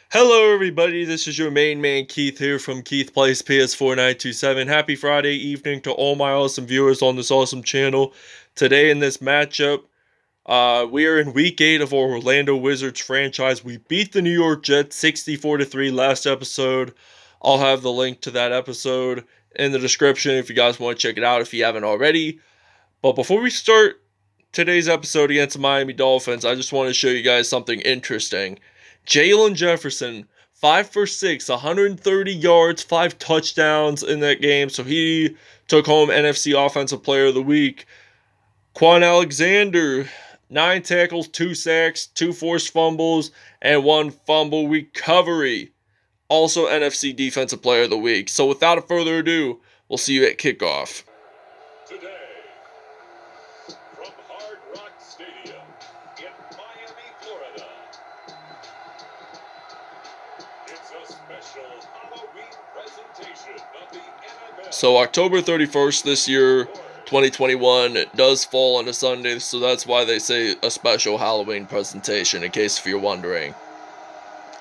Hello everybody, this is your main man Keith here from Keith Plays PS4927. Happy Friday evening to all my awesome viewers on this awesome channel. Today in this matchup, we are in week 8 of our Orlando Wizards franchise. We beat the New York Jets 64-3 last episode. I'll have the link to that episode in the description if you guys want to check it out if you haven't already. But before we start today's episode against the Miami Dolphins, I just want to show you guys something interesting. Jaylon Jefferson, 5 for 6, 130 yards, 5 touchdowns in that game, so he took home NFC Offensive Player of the Week. Quan Alexander, 9 tackles, 2 sacks, 2 forced fumbles, and 1 fumble recovery. Also NFC Defensive Player of the Week. So without further ado, we'll see you at kickoff. Today, from Hard Rock Stadium in Miami, Florida, it's a special Halloween presentation of the NFL. So October 31st this year, 2021, does fall on a Sunday, so that's why they say a special Halloween presentation, in case if you're wondering.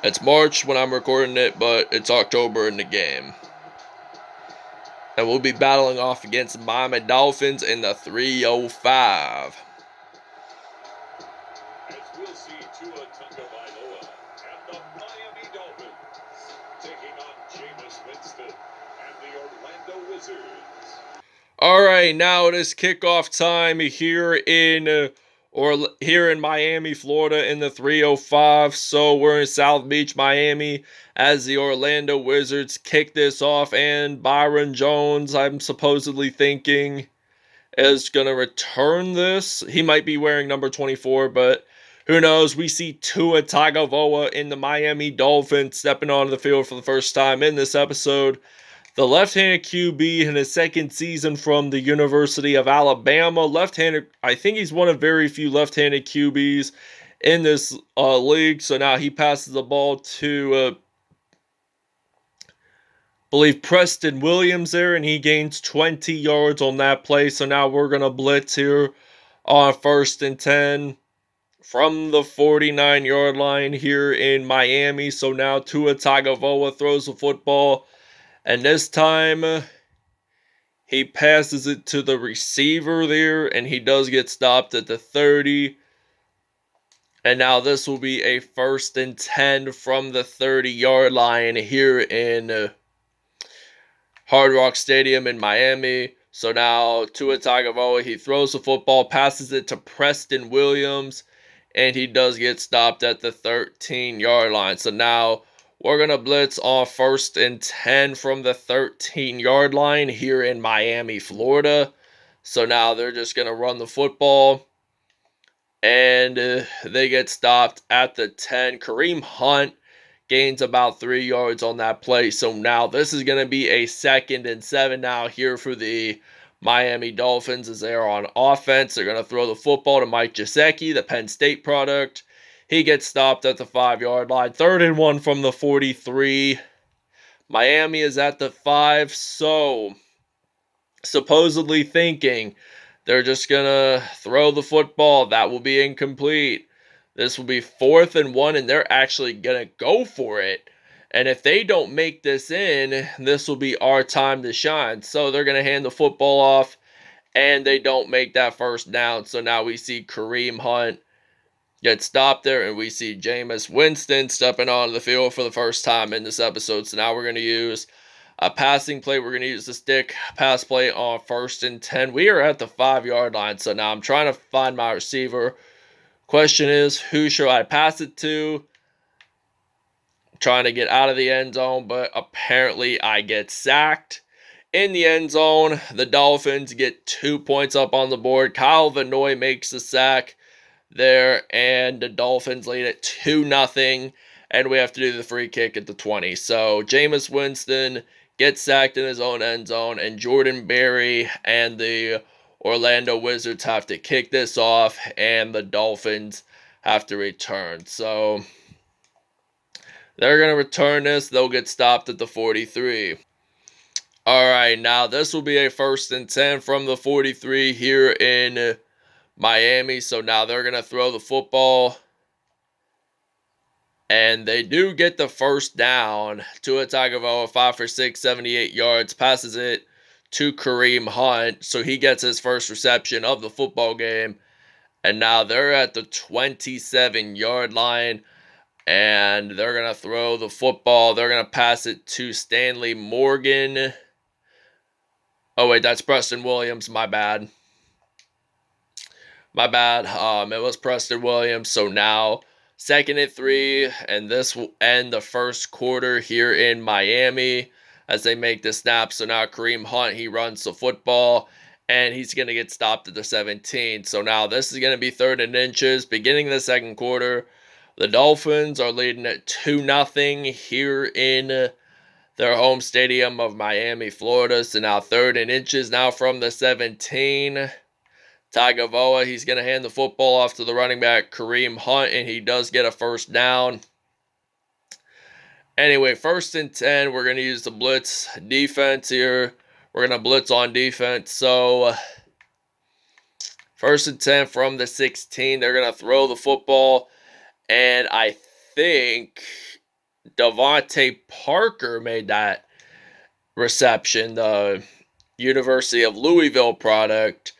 It's March when I'm recording it, but it's October in the game. And we'll be battling off against the Miami Dolphins in the 305. As we'll see Tua Tagovailoa and the Miami Dolphins taking on Jameis Winston and the Orlando Wizards. Alright, now it is kickoff time here in Miami, Florida in the 305. So we're in South Beach, Miami, as the Orlando Wizards kick this off, and Byron Jones, I'm supposedly thinking, is going to return this. He might be wearing number 24, but who knows? We see Tua Tagovailoa in the Miami Dolphins stepping onto the field for the first time in this episode. The left-handed QB in his second season from the University of Alabama. Left-handed, I think he's one of very few left-handed QBs in this league. So now he passes the ball to, I believe, Preston Williams there, and he gains 20 yards on that play. So now we're going to blitz here on 1st and 10 from the 49-yard line here in Miami. So now Tua Tagovailoa throws the football. And this time, he passes it to the receiver there, and he does get stopped at the 30. And now this will be a 1st and 10 from the 30-yard line here in Hard Rock Stadium in Miami. So now Tua Tagovailoa, he throws the football, passes it to Preston Williams, and he does get stopped at the 13-yard line. So now we're going to blitz on 1st and 10 from the 13-yard line here in Miami, Florida. So now they're just going to run the football, and they get stopped at the 10. Kareem Hunt gains about 3 yards on that play. So now this is going to be a 2nd and 7 now here for the Miami Dolphins as they're on offense. They're going to throw the football to Mike Gesicki, the Penn State product. He gets stopped at the 5-yard line. 3rd and 1 from the 43. Miami is at the 5. So, supposedly thinking they're just going to throw the football. That will be incomplete. This will be 4th and 1, and they're actually going to go for it. And if they don't make this in, this will be our time to shine. So they're going to hand the football off, and they don't make that 1st down. So now we see Kareem Hunt get stopped there, and we see Jameis Winston stepping onto the field for the first time in this episode. So now we're going to use a passing play. We're going to use the stick pass play on 1st and 10. We are at the 5-yard line. So now I'm trying to find my receiver. Question is, who should I pass it to? I'm trying to get out of the end zone, but apparently I get sacked. In the end zone, the Dolphins get 2 points up on the board. Kyle Vanoy makes the sack there, and the Dolphins lead it 2-0, and we have to do the free kick at the 20. So Jameis Winston gets sacked in his own end zone, and Jordan Berry and the Orlando Wizards have to kick this off, and the Dolphins have to return. So they're going to return this. They'll get stopped at the 43. All right, now this will be a 1st and 10 from the 43 here in Miami. So now they're going to throw the football And they do get the first down. Tua Tagovailoa, 5 for 6, 78 yards, passes it to Kareem Hunt. So he gets his first reception of the football game. And now they're at the 27-yard line. And they're going to throw the football. They're going to pass it to Stanley Morgan. Oh, wait, that's Preston Williams. My bad. It was Preston Williams. So now 2nd and 3, and this will end the first quarter here in Miami as they make the snap. So now Kareem Hunt, he runs the football, and he's going to get stopped at the 17. So now this is going to be 3rd and inches, beginning the second quarter. The Dolphins are leading at 2-0 here in their home stadium of Miami, Florida. So now 3rd and inches now from the 17. Tagovailoa, he's going to hand the football off to the running back, Kareem Hunt, and he does get a first down. Anyway, 1st and 10, we're going to use the blitz defense here. We're going to blitz on defense. So, 1st and 10 from the 16, they're going to throw the football. And I think Devontae Parker made that reception, the University of Louisville product.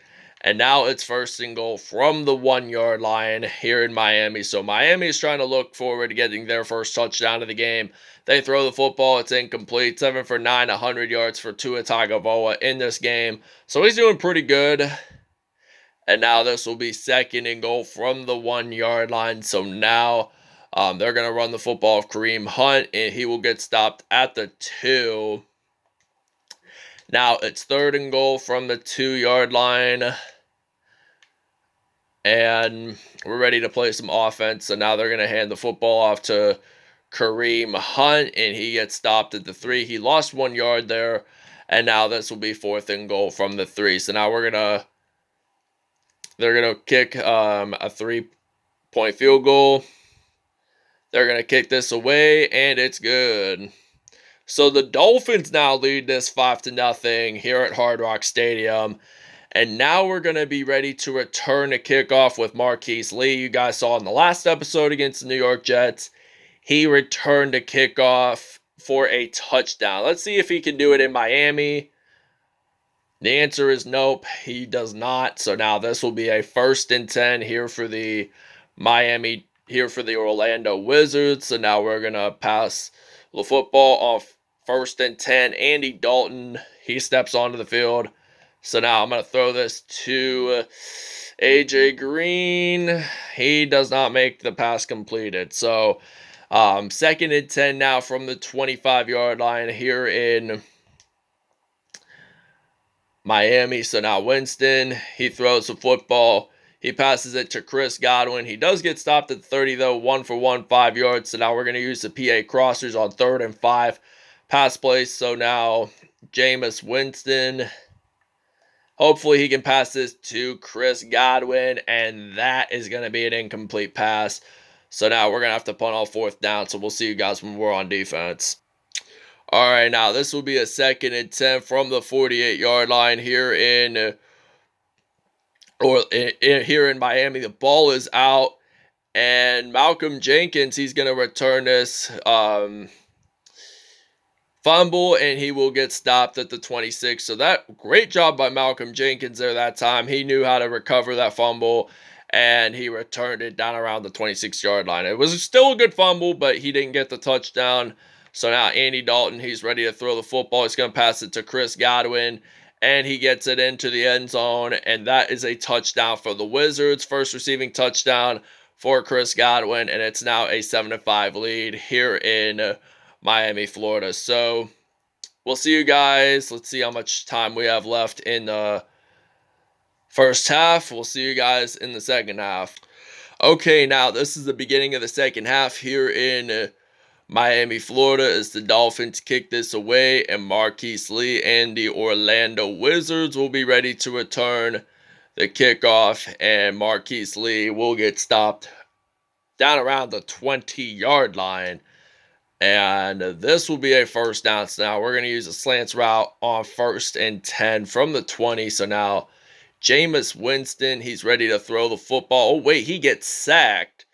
And now it's 1st and goal from the 1-yard line here in Miami. So Miami is trying to look forward to getting their first touchdown of the game. They throw the football. It's incomplete. 7 for 9, 100 yards for Tua Tagovailoa in this game. So he's doing pretty good. And now this will be 2nd and goal from the 1-yard line. So now they're going to run the football of Kareem Hunt, and he will get stopped at the 2. Now it's 3rd and goal from the 2-yard line. And we're ready to play some offense. So now they're going to hand the football off to Kareem Hunt, and he gets stopped at the 3. He lost 1 yard there. And now this will be 4th and goal from the 3. So now they're going to kick a 3-point field goal. They're going to kick this away, and it's good. So the Dolphins now lead this 5-0 here at Hard Rock Stadium. And now we're going to be ready to return to kickoff with Marquise Lee. You guys saw in the last episode against the New York Jets, he returned to kickoff for a touchdown. Let's see if he can do it in Miami. The answer is nope, he does not. So now this will be a 1st and 10 here for the Orlando Wizards. So now we're going to pass the football off 1st and 10. Andy Dalton, he steps onto the field. So now I'm going to throw this to AJ Green. He does not make the pass completed. So 2nd and 10 now from the 25-yard line here in Miami. So now Winston, he throws the football. He passes it to Chris Godwin. He does get stopped at 30 though, 1 for 1, 5 yards. So now we're going to use the PA crossers on 3rd and 5 pass plays. So now Jameis Winston, hopefully he can pass this to Chris Godwin, and that is going to be an incomplete pass. So now we're going to have to punt on 4th down, so we'll see you guys when we're on defense. All right, now this will be a 2nd and 10 from the 48-yard line here in Miami. The ball is out, and Malcolm Jenkins, he's going to return this fumble, and he will get stopped at the 26. So that great job by Malcolm Jenkins there that time. He knew how to recover that fumble, and he returned it down around the 26-yard line. It was still a good fumble, but he didn't get the touchdown. So now Andy Dalton, he's ready to throw the football. He's going to pass it to Chris Godwin, and he gets it into the end zone, and that is a touchdown for the Wizards. First receiving touchdown for Chris Godwin, and it's now a 7-5 lead here in Miami, Florida. So we'll see you guys. Let's see how much time we have left in the first half. We'll see you guys in the second half. Okay, now this is the beginning of the second half here in Miami, Florida, as the Dolphins kick this away, and Marquise Lee and the Orlando Wizards will be ready to return the kickoff, and Marquise Lee will get stopped down around the 20-yard line. And this will be a first down. So now we're going to use a slants route on 1st and 10 from the 20. So now Jameis Winston, he's ready to throw the football. Oh, wait, he gets sacked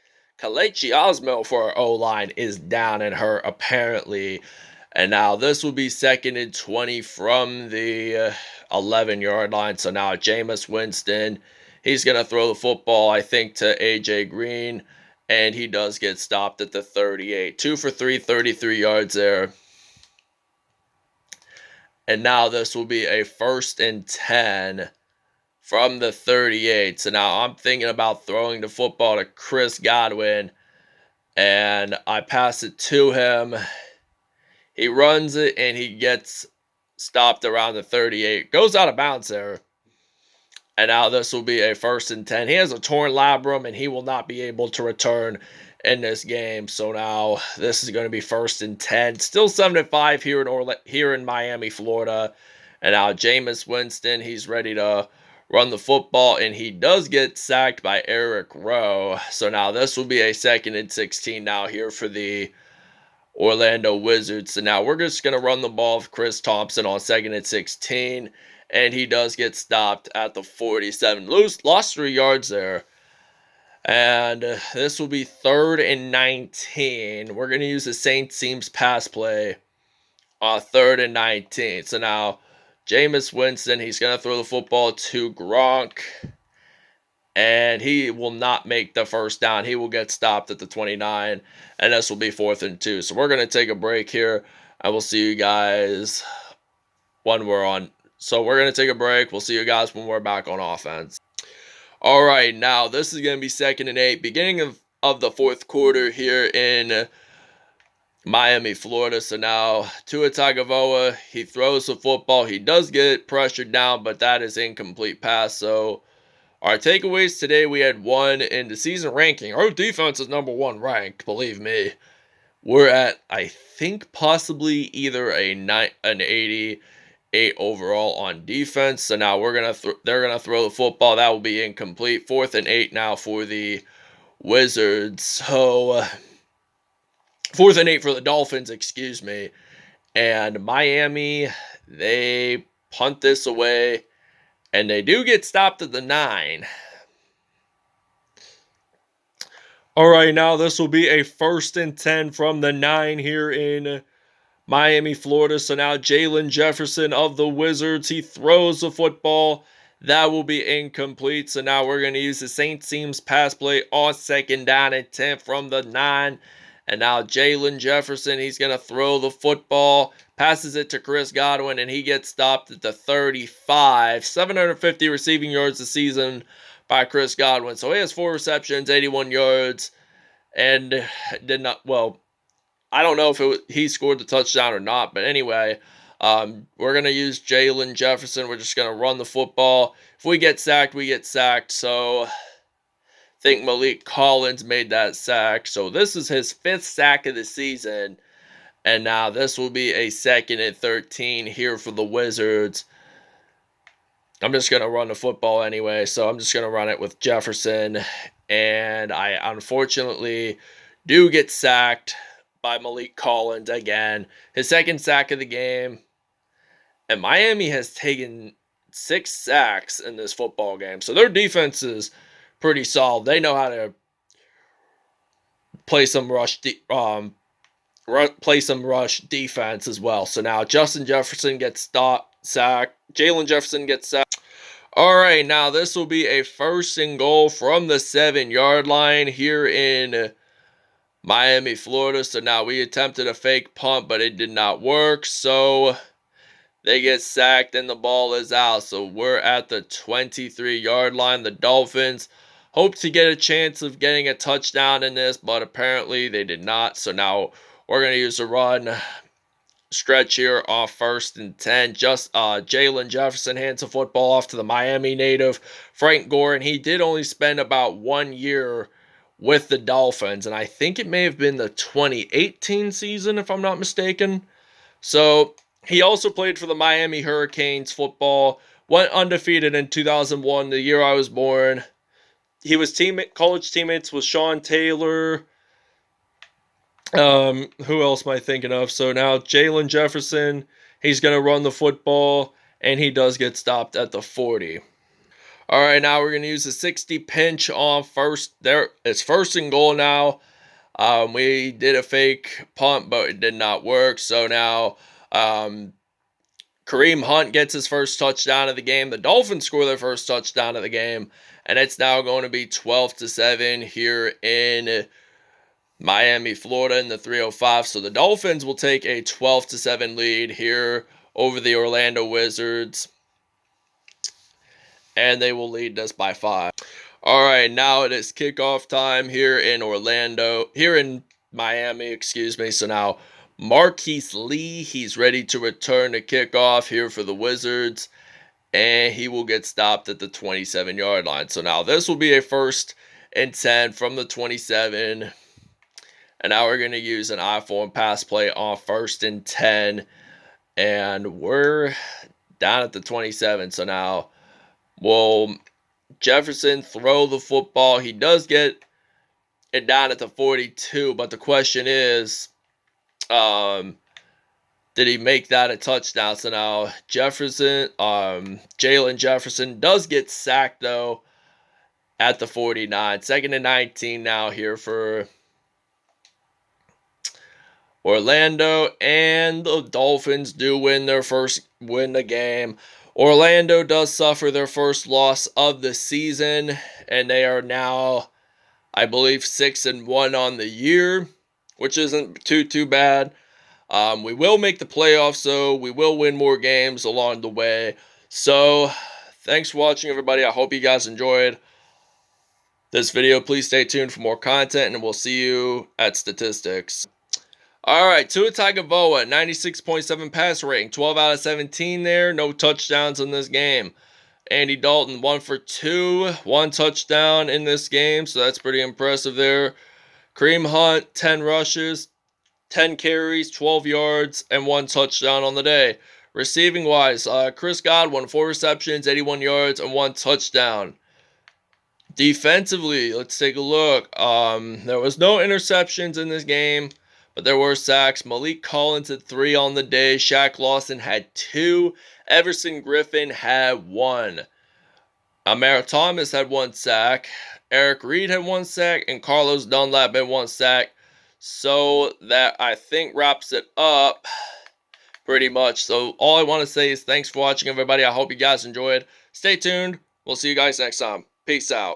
Kelechi Osmo for our O-line is down and hurt, apparently. And now this will be 2nd and 20 from the 11-yard line. So now Jameis Winston, he's going to throw the football, I think, to A.J. Green. And he does get stopped at the 38. 2 for 3, 33 yards there. And now this will be a 1st and 10 from the 38. So now I'm thinking about throwing the football to Chris Godwin. And I pass it to him. He runs it, and he gets stopped around the 38. Goes out of bounds there. And now this will be a 1st and 10. He has a torn labrum, and he will not be able to return in this game. So now this is going to be 1st and 10. Still 7-5 here in Miami, Florida. And now Jameis Winston, he's ready to run the football, and he does get sacked by Eric Rowe. So now this will be a 2nd and 16 now here for the Orlando Wizards. So now we're just going to run the ball with Chris Thompson on 2nd and 16. And he does get stopped at the 47. Lost 3 yards there. And this will be 3rd and 19. We're going to use the Saint Seams pass play on 3rd and 19. So now Jameis Winston, he's going to throw the football to Gronk. And he will not make the 1st down. He will get stopped at the 29. And this will be 4th and 2. So we're going to take a break here. I will see you guys when we're on. So we're going to take a break. We'll see you guys when we're back on offense. All right, now this is going to be 2nd and 8. Beginning of the 4th quarter here in Miami, Florida. So now Tua Tagovailoa, he throws the football. He does get pressured down, but that is incomplete pass. So our takeaways today, we had 1 in the season ranking. Our defense is number 1 ranked, believe me. We're at, I think, possibly either an 88 overall on defense. So now they're gonna throw the football. That will be incomplete. 4th and 8 now for the Wizards. So 4th and 8 for the Dolphins, excuse me. And Miami, they punt this away, and they do get stopped at the 9. All right, now this will be a 1st and 10 from the 9 here in Miami, Florida. So now Jaylon Jefferson of the Wizards, he throws the football. That will be incomplete. So now we're going to use the Saint Seams pass play on 2nd down and 10 from the 9. And now Jaylon Jefferson, he's going to throw the football, passes it to Chris Godwin, and he gets stopped at the 35. 750 receiving yards this season by Chris Godwin. So he has 4 receptions, 81 yards, and did not, well, I don't know if he scored the touchdown or not, but anyway, we're going to use Jaylon Jefferson. We're just going to run the football. If we get sacked, we get sacked. So I think Malik Collins made that sack. So this is his 5th sack of the season. And now this will be a 2nd and 13 here for the Wizards. I'm just going to run the football anyway. So I'm just going to run it with Jefferson. And I unfortunately do get sacked by Malik Collins again. His 2nd sack of the game. And Miami has taken 6 sacks in this football game. So their defense is pretty solid. They know how to play some rush defense as well. So now Justin Jefferson gets sacked. Jaylon Jefferson gets sacked. All right, now this will be a 1st and goal from the 7-yard line here in Miami, Florida. So now we attempted a fake punt, but it did not work. So they get sacked and the ball is out. So we're at the 23-yard line. The Dolphins hope to get a chance of getting a touchdown in this, but apparently they did not. So now we're going to use a run stretch here off 1st and 10. Just Jaylon Jefferson hands the football off to the Miami native, Frank Goren. He did only spend about 1 year with the Dolphins, and I think it may have been the 2018 season, if I'm not mistaken. So he also played for the Miami Hurricanes football, went undefeated in 2001, the year I was born. He was college teammates with Sean Taylor. Who else am I thinking of? So now Jaylon Jefferson, he's going to run the football, and he does get stopped at the 40. All right, now we're going to use a 60 pinch on first. There, it's first and goal now. We did a fake punt, but it did not work. So now Kareem Hunt gets his first touchdown of the game. The Dolphins score their first touchdown of the game. And it's now going to be 12-7 here in Miami, Florida in the 305. So the Dolphins will take a 12-7 lead here over the Orlando Wizards. And they will lead us by 5. All right, now it is kickoff time here in Miami, excuse me. So now Marquise Lee, he's ready to return to kickoff here for the Wizards, and he will get stopped at the 27-yard line. So now this will be a 1st and 10 from the 27, and now we're going to use an I-form pass play on 1st and 10, and we're down at the 27. So now we'll Jefferson throw the football. He does get it down at the 42, but the question is, did he make that a touchdown? So now Jaylon Jefferson does get sacked though at the 49. 2nd and 19 now here for Orlando, and the Dolphins do win the game. Orlando does suffer their first loss of the season, and they are now, I believe, 6-1 on the year, which isn't too bad. We will make the playoffs, so we will win more games along the way. So, thanks for watching, everybody. I hope you guys enjoyed this video. Please stay tuned for more content, and we'll see you at statistics. All right, Tua Tagovailoa, 96.7 passer rating, 12 out of 17 there. No touchdowns in this game. Andy Dalton, 1 for 2, 1 touchdown in this game, so that's pretty impressive there. Kareem Hunt, 10 rushes, 10 carries, 12 yards, and 1 touchdown on the day. Receiving wise, Chris Godwin, 4 receptions, 81 yards, and 1 touchdown. Defensively, let's take a look. There was no interceptions in this game, but there were sacks. Malik Collins had 3 on the day. Shaq Lawson had 2. Everson Griffin had 1. Amara Thomas had 1 sack. Eric Reed had 1 sack. And Carlos Dunlap had 1 sack. So that, I think, wraps it up pretty much. So all I want to say is thanks for watching, everybody. I hope you guys enjoyed. Stay tuned. We'll see you guys next time. Peace out.